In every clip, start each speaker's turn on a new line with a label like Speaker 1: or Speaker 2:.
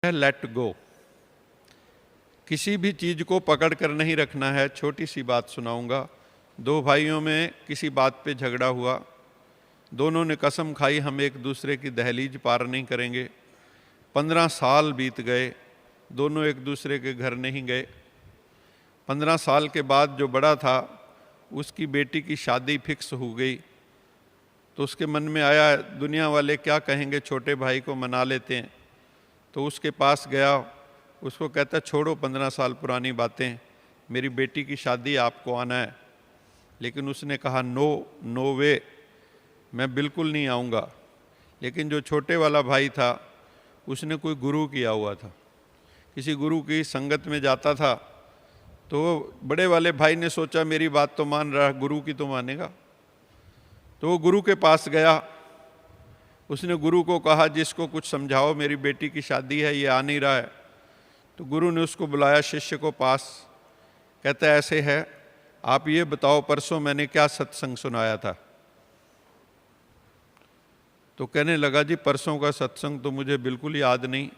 Speaker 1: है let go. किसी भी चीज़ को पकड़ कर नहीं रखना है। छोटी सी बात सुनाऊंगा। दो भाइयों में किसी बात पे झगड़ा हुआ। दोनों ने कसम खाई हम एक दूसरे की दहलीज पार नहीं करेंगे। 15 साल बीत गए, दोनों एक दूसरे के घर नहीं गए। 15 साल के बाद जो बड़ा था उसकी बेटी की शादी फिक्स हो गई, तो उसके मन में आया दुनिया वाले क्या कहेंगे, छोटे भाई को मना लेते हैं। तो उसके पास गया, उसको कहता छोड़ो 15 साल पुरानी बातें, मेरी बेटी की शादी आपको आना है। लेकिन उसने कहा नो वे, मैं बिल्कुल नहीं आऊँगा। लेकिन जो छोटे वाला भाई था उसने कोई गुरु किया हुआ था, किसी गुरु की संगत में जाता था। तो बड़े वाले भाई ने सोचा मेरी बात तो मान रहा, गुरु की तो मानेगा। तो वो गुरु के पास गया। उसने गुरु को कहा जिसको कुछ समझाओ, मेरी बेटी की शादी है, ये आ नहीं रहा है। तो गुरु ने उसको बुलाया शिष्य को पास। कहता है ऐसे है, आप ये बताओ परसों मैंने क्या सत्संग सुनाया था। तो कहने लगा जी परसों का सत्संग तो मुझे बिल्कुल याद नहीं।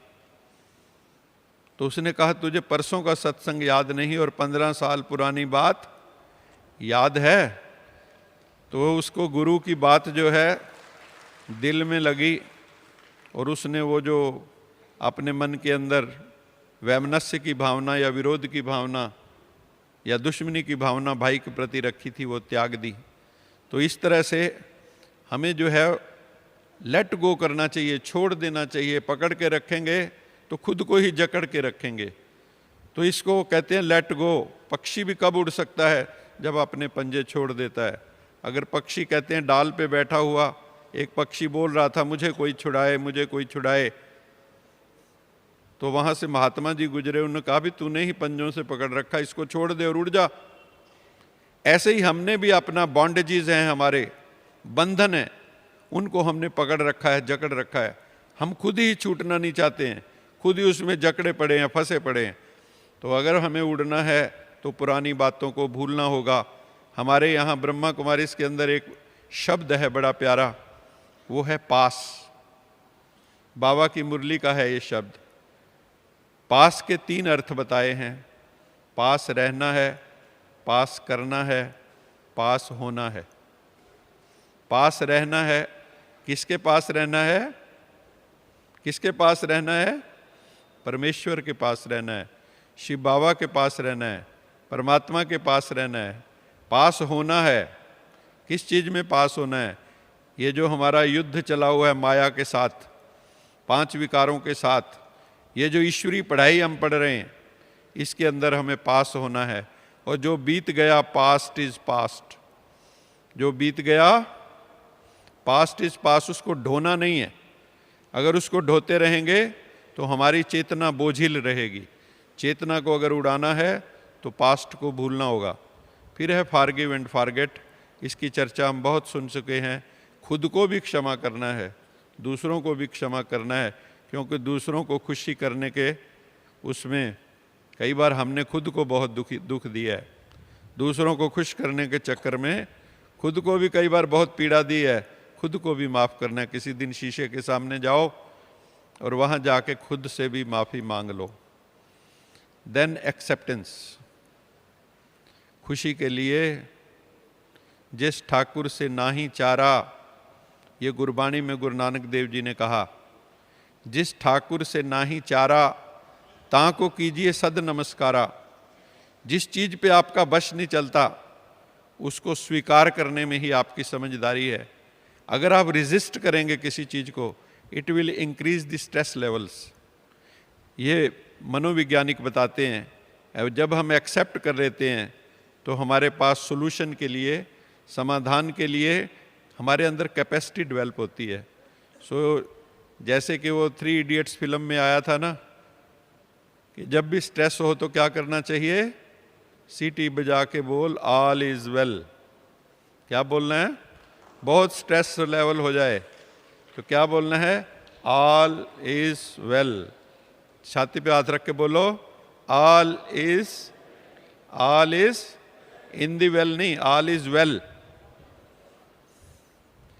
Speaker 1: तो उसने कहा तुझे परसों का सत्संग याद नहीं और 15 साल पुरानी बात याद है? तो उसको गुरु की बात जो है दिल में लगी और उसने वो जो अपने मन के अंदर वैमनस्य की भावना या विरोध की भावना या दुश्मनी की भावना भाई के प्रति रखी थी वो त्याग दी। तो इस तरह से हमें जो है लेट गो करना चाहिए, छोड़ देना चाहिए। पकड़ के रखेंगे तो खुद को ही जकड़ के रखेंगे। तो इसको कहते हैं लेट गो। पक्षी भी कब उड़ सकता है? जब अपने पंजे छोड़ देता है। अगर पक्षी कहते हैं डाल पे बैठा हुआ एक पक्षी बोल रहा था मुझे कोई छुड़ाए, मुझे कोई छुड़ाए, तो वहां से महात्मा जी गुजरे, उन्होंने कहा भी तूने ही पंजों से पकड़ रखा, इसको छोड़ दे और उड़ जा। ऐसे ही हमने भी अपना बॉन्डेजेस हैं, हमारे बंधन हैं, उनको हमने पकड़ रखा है, जकड़ रखा है। हम खुद ही छूटना नहीं चाहते हैं, खुद ही उसमें जकड़े पड़े हैं, फंसे पड़े हैं। तो अगर हमें उड़ना है तो पुरानी बातों को भूलना होगा। हमारे यहाँ ब्रह्मा कुमारी के अंदर एक शब्द है बड़ा प्यारा, वो है पास। बाबा की मुरली का है ये शब्द। पास के 3 अर्थ बताए हैं। पास रहना है, पास करना है, पास होना है। पास रहना है, किसके पास रहना है? किसके पास रहना है? परमेश्वर के पास रहना है, शिव बाबा के पास रहना है, परमात्मा के पास रहना है। पास होना है, किस चीज़ में पास होना है? ये जो हमारा युद्ध चला हुआ है माया के साथ, 5 विकारों के साथ, ये जो ईश्वरीय पढ़ाई हम पढ़ रहे हैं, इसके अंदर हमें पास होना है। और जो बीत गया पास्ट इज पास्ट, जो बीत गया पास्ट इज पास्ट, उसको ढोना नहीं है। अगर उसको ढोते रहेंगे तो हमारी चेतना बोझिल रहेगी। चेतना को अगर उड़ाना है तो पास्ट को भूलना होगा। फिर है फॉरगिव एंड फॉरगेट, इसकी चर्चा हम बहुत सुन चुके हैं। खुद को भी क्षमा करना है, दूसरों को भी क्षमा करना है, क्योंकि दूसरों को खुशी करने के उसमें कई बार हमने खुद को बहुत दुख दिया है। दूसरों को खुश करने के चक्कर में खुद को भी कई बार बहुत पीड़ा दी है। खुद को भी माफ़ करना है। किसी दिन शीशे के सामने जाओ और वहाँ जाके खुद से भी माफ़ी मांग लो। Then acceptance. खुशी के लिए जिस ठाकुर से नाही चारा, ये गुरबाणी में गुरु नानक देव जी ने कहा, जिस ठाकुर से नाही चारा ताको कीजिए सद नमस्कारा। जिस चीज़ पे आपका बश नहीं चलता उसको स्वीकार करने में ही आपकी समझदारी है। अगर आप रेजिस्ट करेंगे किसी चीज़ को, it will increase the stress levels. ये मनोवैज्ञानिक बताते हैं। जब हम एक्सेप्ट कर लेते हैं तो हमारे पास सॉल्यूशन के लिए, समाधान के लिए हमारे अंदर कैपेसिटी डेवलप होती है। जैसे कि वो 3 इडियट्स फिल्म में आया था ना, कि जब भी स्ट्रेस हो तो क्या करना चाहिए? सीटी बजा के बोल ऑल इज वेल। क्या बोलना है? बहुत स्ट्रेस लेवल हो जाए तो क्या बोलना है? All is well. छाती पे हाथ रख के बोलो all is in the well, नहीं ऑल इज वेल।